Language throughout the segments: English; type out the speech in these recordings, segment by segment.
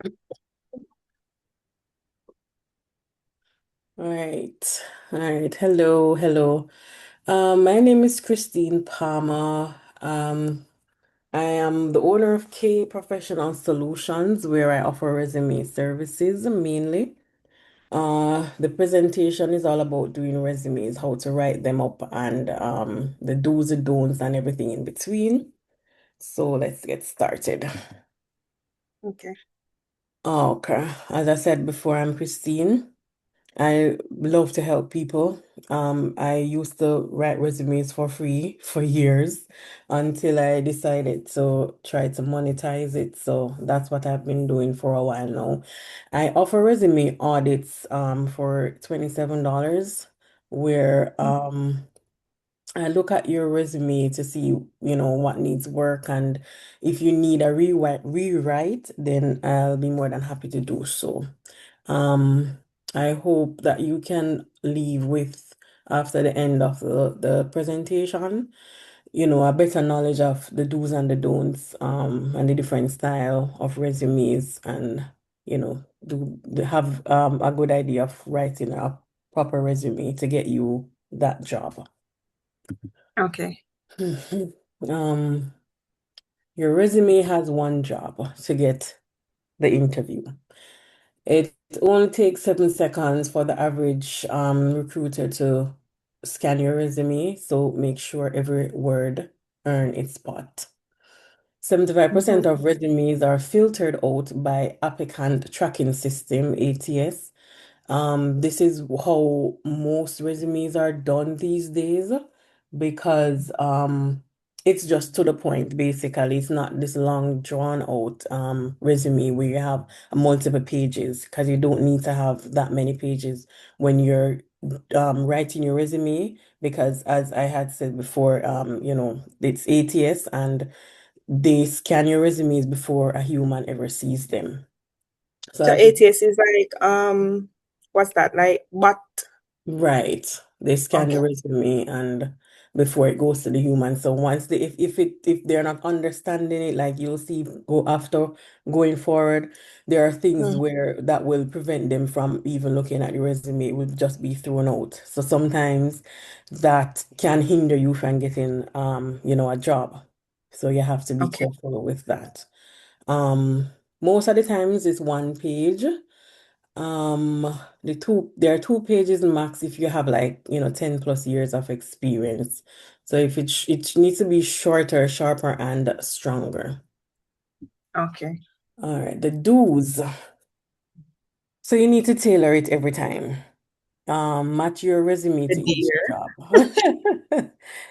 All right. All right. Hello. Hello. My name is Christine Palmer. I am the owner of K Professional Solutions, where I offer resume services mainly. The presentation is all about doing resumes, how to write them up, and the do's and don'ts and everything in between. So let's get started. Okay. Okay. As I said before, I'm Christine. I love to help people. I used to write resumes for free for years until I decided to try to monetize it. So that's what I've been doing for a while now. I offer resume audits for $27 where I look at your resume to see, what needs work, and if you need a rewrite, then I'll be more than happy to do so. Um, I hope that you can leave with, after the end of the presentation, a better knowledge of the do's and the don'ts, and the different style of resumes, and, have a good idea of writing a proper resume to get you that job. Okay. Um, your resume has one job to get the interview. It only takes 7 seconds for the average recruiter to scan your resume, so make sure every word earn its spot. 75% Mhm. of resumes are filtered out by applicant tracking system, ATS. This is how most resumes are done these days because it's just to the point, basically. It's not this long drawn out resume where you have multiple pages because you don't need to have that many pages when you're writing your resume because as I had said before, it's ATS and they scan your resumes before a human ever sees them. So So as you ATS is like what's that? Like what? Right. They scan the Okay. resume and before it goes to the human. So once they if they're not understanding it, like you'll see go after going forward, there are things Mm. where that will prevent them from even looking at the resume. It will just be thrown out. So sometimes that can hinder you from getting a job. So you have to be Okay. careful with that. Um, Most of the times it's one page. There are 2 pages max if you have like, 10 plus years of experience. So if it needs to be shorter, sharper, and stronger. Okay. All right, the do's. So you need to tailor it every time. Match your resume The to each deer. job.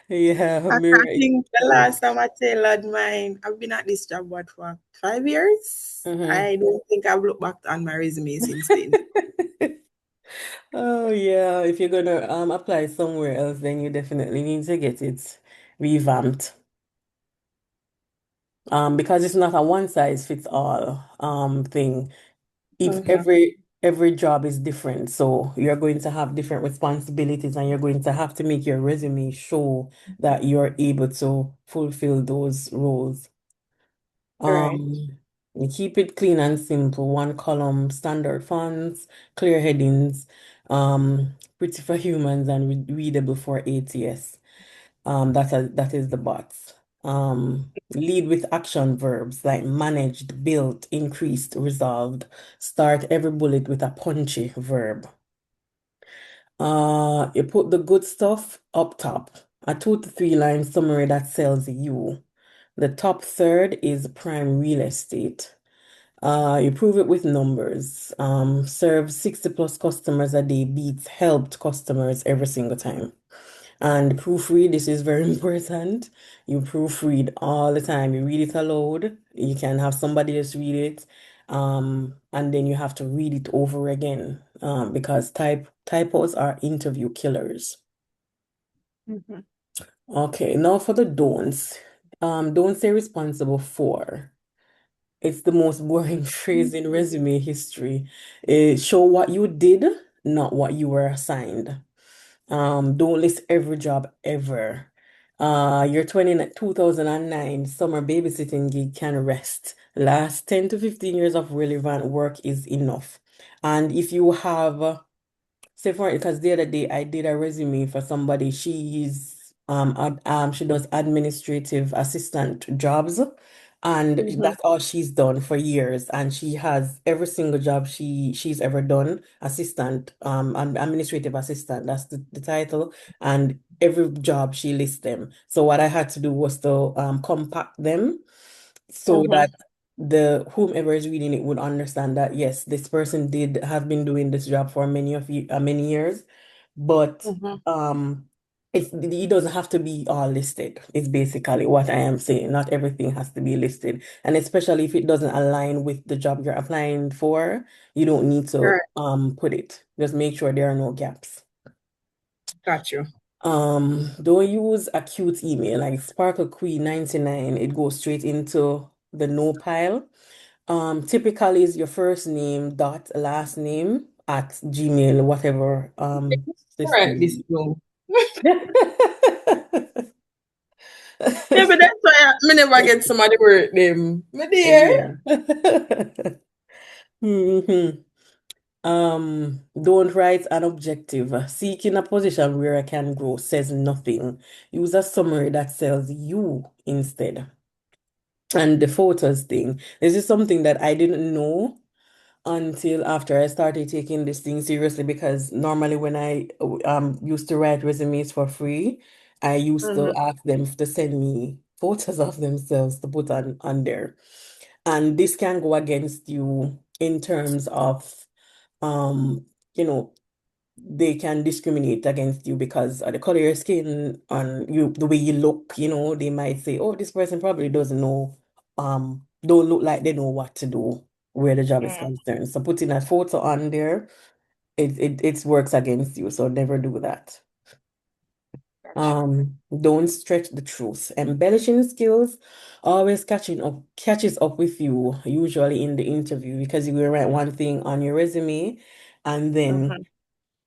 Yeah, I mirror can't it. think the last time I tailored mine. I've been at this job what for 5 years. Mhm. I don't think I've looked back on my resume since then. Oh yeah, if you're gonna apply somewhere else, then you definitely need to get it revamped. Because it's not a one size fits all thing. If Hmm. every job is different, so you're going to have different responsibilities and you're going to have to make your resume show that you're able to fulfill those roles. Right. You keep it clean and simple, one column, standard fonts, clear headings, pretty for humans and readable for ATS. That is the bots. Lead with action verbs like managed, built, increased, resolved. Start every bullet with a punchy verb. You put the good stuff up top. A 2 to 3 line summary that sells you. The top third is prime real estate. You prove it with numbers. Serve 60 plus customers a day beats helped customers every single time. And proofread, this is very important. You proofread all the time. You read it aloud. You can have somebody else read it. And then you have to read it over again. Because typos are interview killers. Hmm. Okay, now for the don'ts. Don't say responsible for. It's the most boring phrase in resume history. Show what you did, not what you were assigned. Don't list every job ever. Your 2009 summer babysitting gig can rest. Last 10 to 15 years of relevant work is enough. And if you have say for because the other day I did a resume for somebody. She does administrative assistant jobs, and Mm-hmm. that's all she's done for years. And she has every single job she's ever done, assistant, and administrative assistant. That's the title, and every job she lists them. So what I had to do was to compact them so Mm-hmm. that the whomever is reading it would understand that yes, this person did have been doing this job for many years, but Mm-hmm. um, it doesn't have to be all listed. It's basically what I am saying. Not everything has to be listed, and especially if it doesn't align with the job you're applying for, you don't need to Right. put it. Just make sure there are no gaps. Got you. Don't use a cute email like Sparkle Queen 99. It goes straight into the no pile. Typically is your first name dot last name at Gmail, whatever Right, this system. room. Yeah, but that's why I never get somebody work them. My dear. Yeah. hmm don't write an objective. Seeking a position where I can grow says nothing. Use a summary that sells you instead. And the photos thing. This is something that I didn't know until after I started taking this thing seriously because normally when I used to write resumes for free, I used to Mm-hmm. ask them to send me photos of themselves to put on there. And this can go against you in terms of um, you know, they can discriminate against you because of the color of your skin and you the way you look, they might say, oh, this person probably doesn't know, don't look like they know what to do where the job is Mm, concerned. So putting a photo on there, it works against you. So never do that. gotcha. Don't stretch the truth. Embellishing skills always catches up with you, usually in the interview, because you will write one thing on your resume and then Mm-hmm.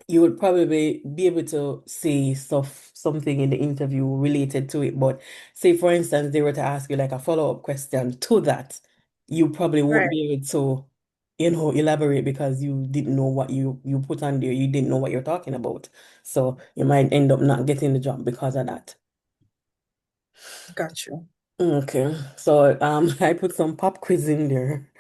you would probably be able to say something in the interview related to it. But say, for instance, they were to ask you like a follow-up question to that, you probably won't Right. be able to, elaborate because you didn't know what you put on there. You didn't know what you're talking about. So you might end up not getting the job because of that. Got you. Okay, so I put some pop quiz in there.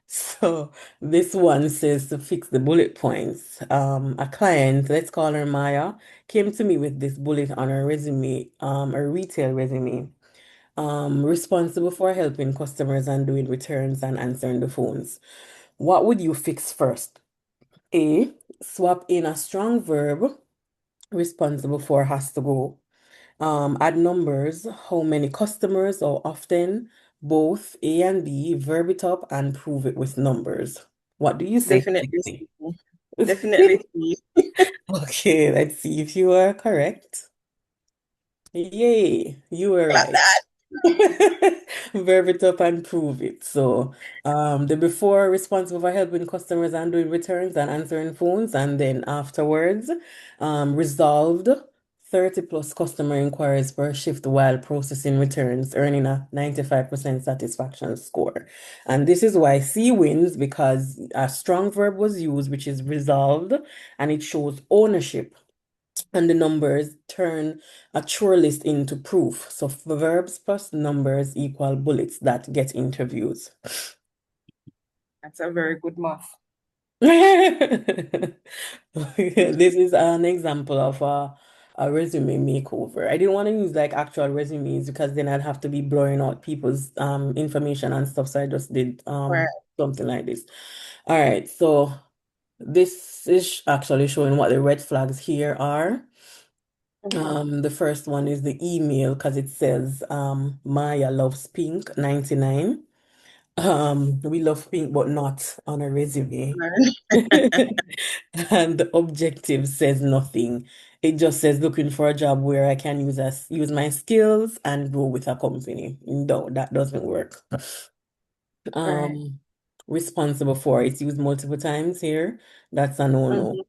So this one says to fix the bullet points. A client, let's call her Maya, came to me with this bullet on her resume, a retail resume. Responsible for helping customers and doing returns and answering the phones. What would you fix first? A, swap in a strong verb, responsible for has to go. Add numbers, how many customers or often, both A and B, verb it up and prove it with numbers. What do you say, Definitely Christy? see. Definitely see. Okay, let's see if you are correct. Yay, you were Clap right. that. Verb it up and prove it. So, the before responsible for helping customers and doing returns and answering phones, and then afterwards, resolved 30 plus customer inquiries per shift while processing returns, earning a 95% satisfaction score. And this is why C wins because a strong verb was used, which is resolved, and it shows ownership and the numbers turn a chore list into proof. So verbs plus numbers equal bullets that get interviews. That's a very good math. This is an example of a resume makeover. I didn't want to use like actual resumes because then I'd have to be blurring out people's information and stuff. So I just did Right. something like this. All right, so this is actually showing what the red flags here are. Mm-hmm. The first one is the email because it says Maya loves pink 99. We love pink, but not on a resume. And the objective says nothing. It just says looking for a job where I can use my skills and grow with a company. No, that doesn't work. Right. Um, responsible for it's used multiple times here. That's a no-no. Mm-hmm.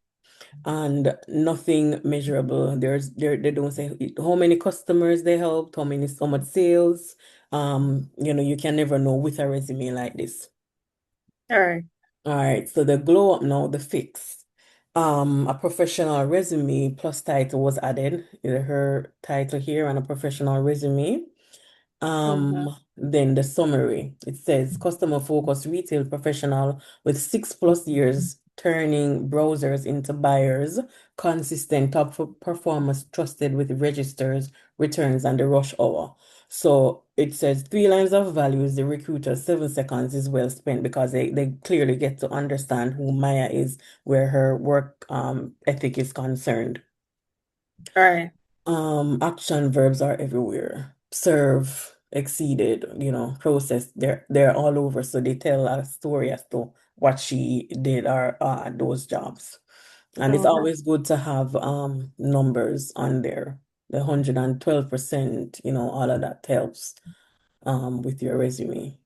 and nothing measurable. They don't say how many customers they helped, how much sales. You can never know with a resume like this. All right. All right, so the glow up now, the fix. A professional resume plus title was added. Her title here and a professional resume. Mm-hmm. Then the summary. It says customer focused retail professional with 6+ years turning browsers into buyers, consistent performance trusted with registers, returns, and the rush hour. So it says 3 lines of values. The recruiter, 7 seconds is well spent because they clearly get to understand who Maya is, where her work ethic is concerned. All right. Action verbs are everywhere. Serve, exceeded, process. They're all over. So they tell a story as to what she did or those jobs. And it's Okay. always good to have numbers on there. The 112%, all of that helps with your resume.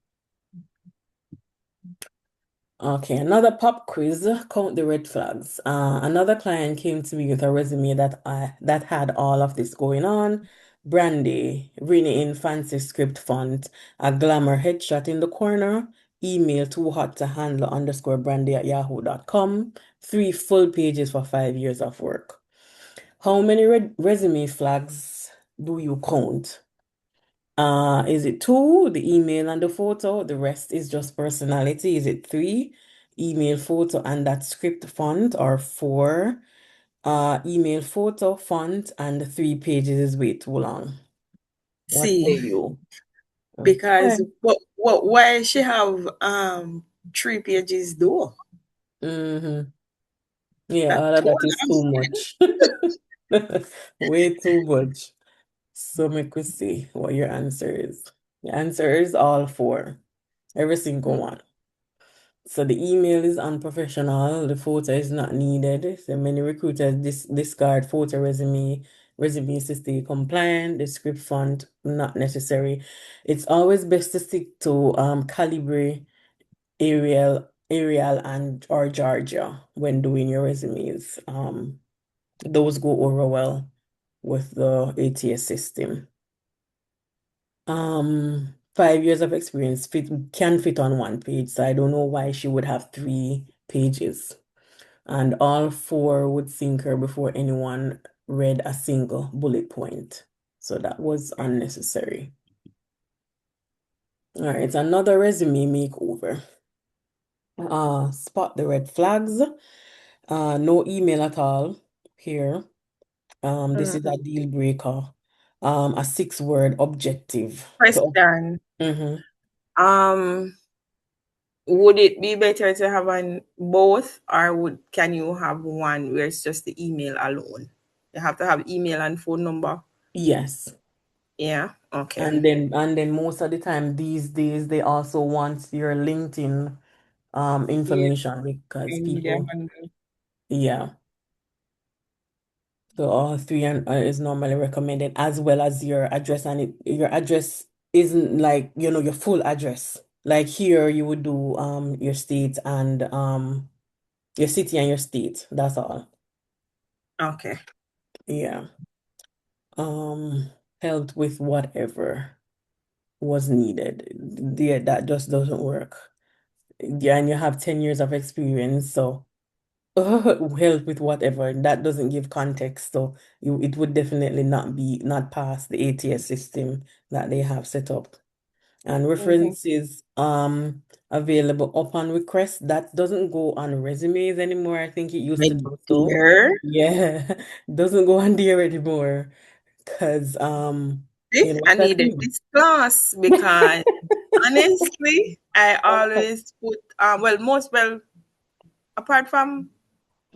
Okay, another pop quiz. Count the red flags. Another client came to me with a resume that had all of this going on. Brandy, written in fancy script font, a glamour headshot in the corner, email too hot to handle _brandy@yahoo.com, 3 full pages for 5 years of work. How many resume flags do you count? Is it two, the email and the photo? The rest is just personality. Is it three, email, photo, and that script font, or four, email, photo, font, and the 3 pages is way too long? What See, say you? Okay. because what why she have 3 pages though? Mm-hmm. Yeah, That all of too that is too long. much. Way too much. So make we see what your answer is. The answer is all four. Every single one. So the email is unprofessional, the photo is not needed. So many recruiters discard photo resumes to stay compliant, the script font not necessary. It's always best to stick to Calibri, Arial and or Georgia when doing your resumes. Those go over well with the ATS system. 5 years of experience can fit on one page, so I don't know why she would have 3 pages. And all four would sink her before anyone read a single bullet point. So that was unnecessary. All right, another resume makeover. Spot the red flags. No email at all here. This is Mm. a deal breaker. A 6-word objective. Question. Mhm. Um, would it be better to have an both, or would can you have one where it's just the email alone? You have to have email and phone number. Yes. Yeah. Okay. And then most of the time these days they also want your LinkedIn Yeah. information because And media people, handle. yeah. So all three is normally recommended, as well as your address, and your address isn't like, your full address. Like here you would do your state and your city and your state. That's all. Okay. Yeah. Helped with whatever was needed. Yeah, that just doesn't work. Yeah, and you have 10 years of experience, so help with whatever. That doesn't give context, so it would definitely not pass the ATS system that they have set up. And Mm-hmm. references available upon request. That doesn't go on resumes anymore. I think it used My to do so. dear. Yeah, doesn't go on there anymore. Because See, I what I needed think. this class because honestly, I always put apart from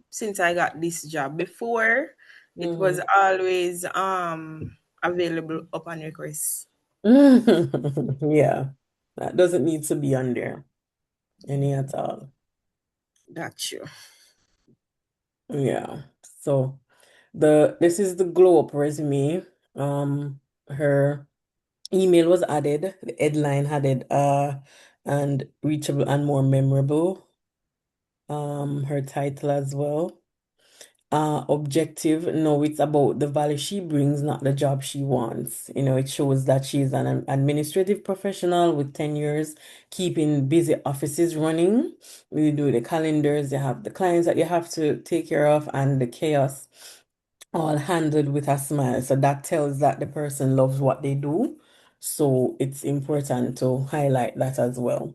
since I got this job before, it was Mhm. always available upon request. Yeah, that doesn't need to be on there any at all. Got you. Yeah. So this is the glow up resume. Her email was added, the headline added, and reachable and more memorable. Her title as well. Objective. No, it's about the value she brings, not the job she wants. It shows that she's an administrative professional with 10 years, keeping busy offices running. You do the calendars, you have the clients that you have to take care of, and the chaos all handled with a smile. So that tells that the person loves what they do. So it's important to highlight that as well.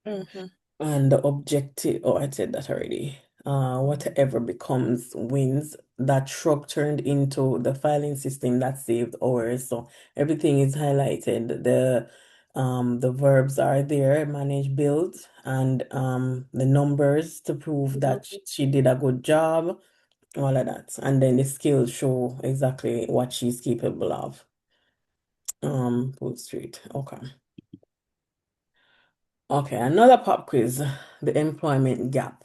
Mm-hmm. And the objective, oh, I said that already. Whatever becomes wins. That shrug turned into the filing system that saved hours. So everything is highlighted. The verbs are there, manage, build, and the numbers to prove that Mm-hmm. she did a good job, all of that. And then the skills show exactly what she's capable of. Full Street. Okay. Okay, another pop quiz. The employment gap.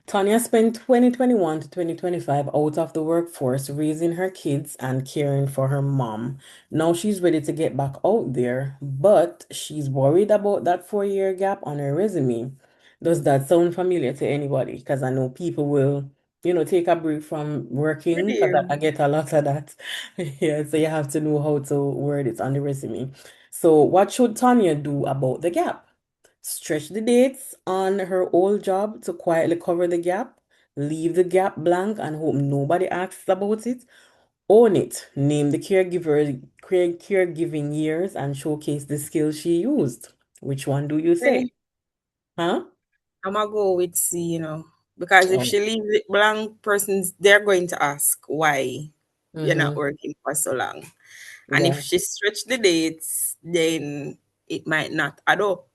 Tanya spent 2021 to 2025 out of the workforce raising her kids and caring for her mom. Now she's ready to get back out there, but she's worried about that 4-year gap on her resume. Does that sound familiar to anybody? Because I know people will, take a break from working because Really? I get a lot of that. Yeah, so you have to know how to word it on the resume. So what should Tanya do about the gap? Stretch the dates on her old job to quietly cover the gap. Leave the gap blank and hope nobody asks about it. Own it. Name the caregiving years and showcase the skills she used. Which one do you say? Okay. Huh? I'm gonna go with C, because if Oh. she leaves it blank, persons they're going to ask why you're not Mm-hmm. working for so long. And if Yeah. she stretch the dates, then it might not add up.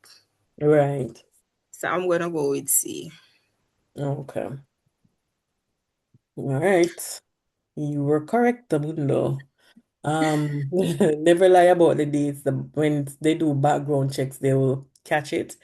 Right. So I'm gonna go with C. Okay. All right. You were correct, Tabundo. Never lie about the dates. When they do background checks, they will catch it.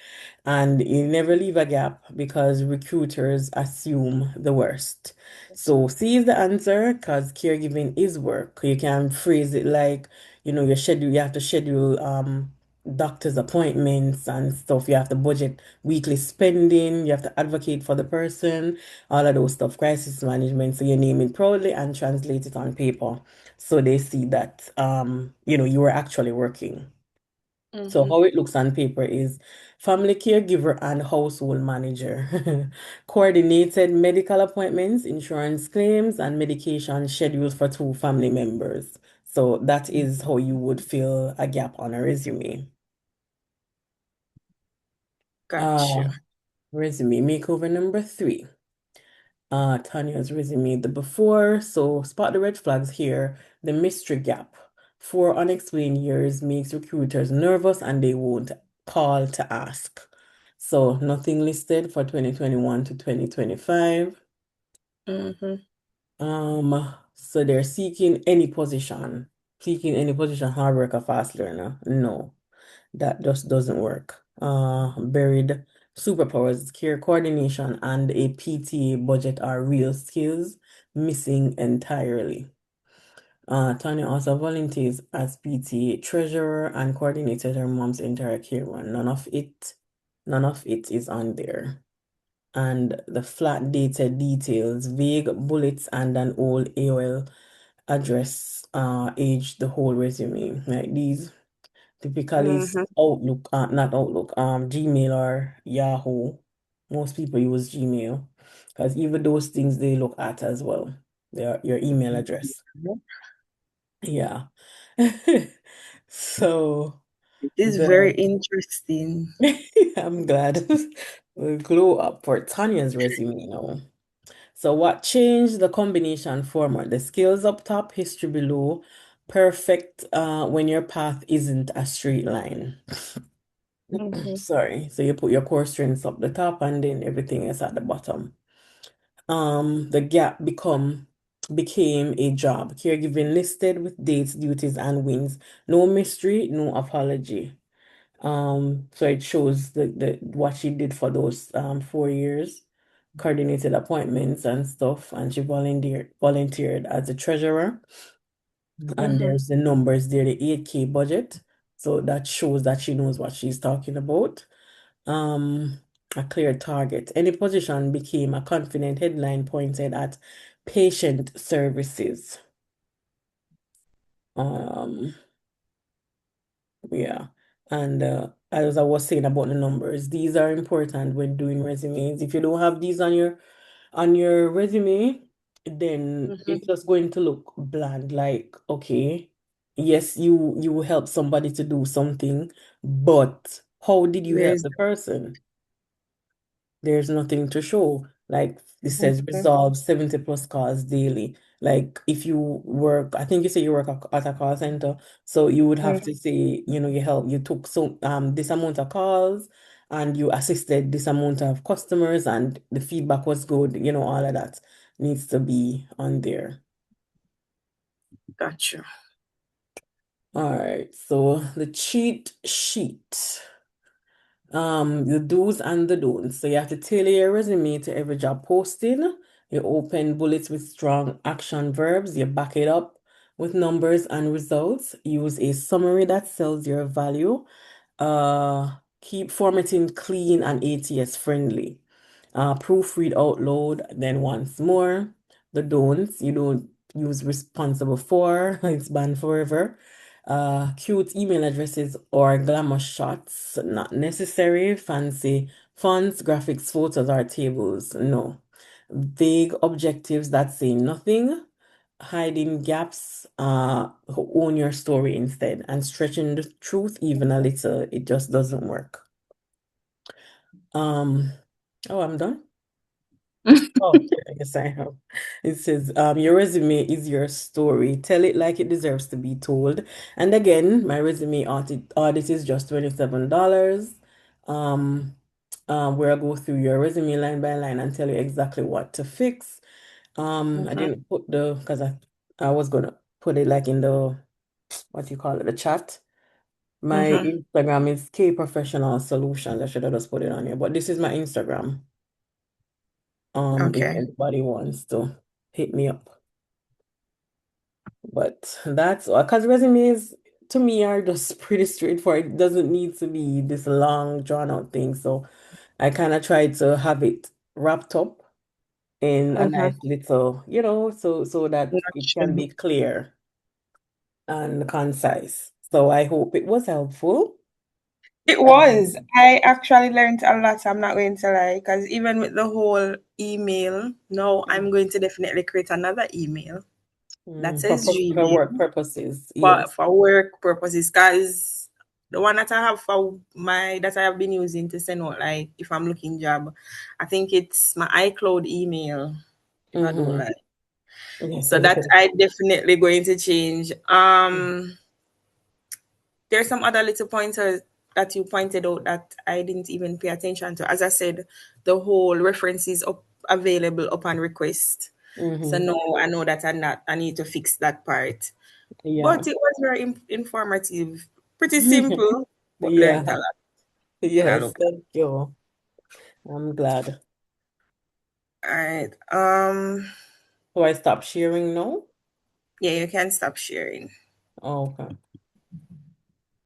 And you never leave a gap because recruiters assume the worst. So C is the answer because caregiving is work. You can phrase it like, you have to schedule doctor's appointments and stuff. You have to budget weekly spending, you have to advocate for the person, all of those stuff, crisis management. So you name it proudly and translate it on paper so they see that you are actually working. So Mm-hmm. how it looks on paper is family caregiver and household manager. Coordinated medical appointments, insurance claims, and medication schedules for 2 family members. So that is how you would fill a gap on a resume. Gotcha. Uh, Resume makeover number 3. Tanya's resume the before. So spot the red flags here. The mystery gap. 4 unexplained years makes recruiters nervous and they won't call to ask. So nothing listed for 2021 to 2025. Mm-hmm. So they're seeking any position, hard worker, fast learner. No, that just doesn't work. Buried superpowers, care coordination, and a PTA budget are real skills missing entirely. Tanya also volunteers as PTA treasurer and coordinated her mom's entire care run. None of it is on there. And the flat dated details, vague bullets, and an old AOL address age the whole resume. Like these typically Mm-hmm. Outlook, not Outlook, Gmail or Yahoo. Most people use Gmail because even those things they look at as well. Your email address. Yeah. So It is very the interesting. I'm glad we'll glow up for Tanya's resume now. So what changed? The combination format, the skills up top, history below, perfect when your path isn't a straight line. Mm-hmm. Sorry. So you put your core strengths up the top and then everything is at the bottom. The gap became a job. Caregiving listed with dates, duties, and wins. No mystery, no apology. So it shows the what she did for those 4 years, coordinated appointments and stuff, and she volunteered as a treasurer. And Mm-hmm. there's the numbers there, the 8K budget. So that shows that she knows what she's talking about. Um, a clear target. Any position became a confident headline pointed at patient services. Um, yeah. And as I was saying about the numbers, these are important when doing resumes. If you don't have these on your resume, then Mm-hmm. it's just going to look bland. Like, okay, yes, you help somebody to do something, but how did you help Where's the person? There's nothing to show. Like it says, Mhm. resolve 70 plus calls daily. Like if you work, I think you say you work at a call center, so you would have Mm, to say, you took this amount of calls and you assisted this amount of customers and the feedback was good, all of that needs to be on there. gotcha. All right, so the cheat sheet. The do's and the don'ts. So you have to tailor your resume to every job posting. You open bullets with strong action verbs. You back it up with numbers and results. Use a summary that sells your value. Keep formatting clean and ATS friendly. Proofread out loud, then once more. The don'ts, you don't use responsible for, it's banned forever. Cute email addresses or glamour shots, not necessary. Fancy fonts, graphics, photos, or tables, no. Vague objectives that say nothing. Hiding gaps, own your story instead, and stretching the truth even a little, it just doesn't work. Um, oh, I'm done. Oh, okay, I guess I have. It says, your resume is your story. Tell it like it deserves to be told. And again, my resume audit is just $27. Um, where I go through your resume line by line and tell you exactly what to fix. I Mhm, didn't put because I was gonna put it like in the, what you call it, the chat. My mhm. Instagram is K Professional Solutions. I should have just put it on here, but this is my Instagram. If Okay. anybody wants to hit me up. But that's because resumes to me are just pretty straightforward. It doesn't need to be this long, drawn out thing. So I kind of try to have it wrapped up in a Mhm. nice little, so that it can Gotcha. be clear and concise. So I hope it was helpful. It Um, was. I actually learned a lot. I'm not going to lie, because even with the whole email, no, I'm going to definitely create another email that says for Gmail, work purposes, but yes. for work purposes, because the one that I have for my that I have been using to send out, like if I'm looking job, I think it's my iCloud email, if I don't Mm-hmm. lie. So that I definitely going to change. There's some other little pointers that you pointed out that I didn't even pay attention to. As I said, the whole references up available upon request. So Mm-hmm. no, I know that I need to fix that part. Yeah. But it was very informative, pretty simple, but Yeah. learned a lot. And I Yes, look. thank you. I'm glad. All right. So I stop sharing now? Yeah, you can stop sharing. Oh, okay.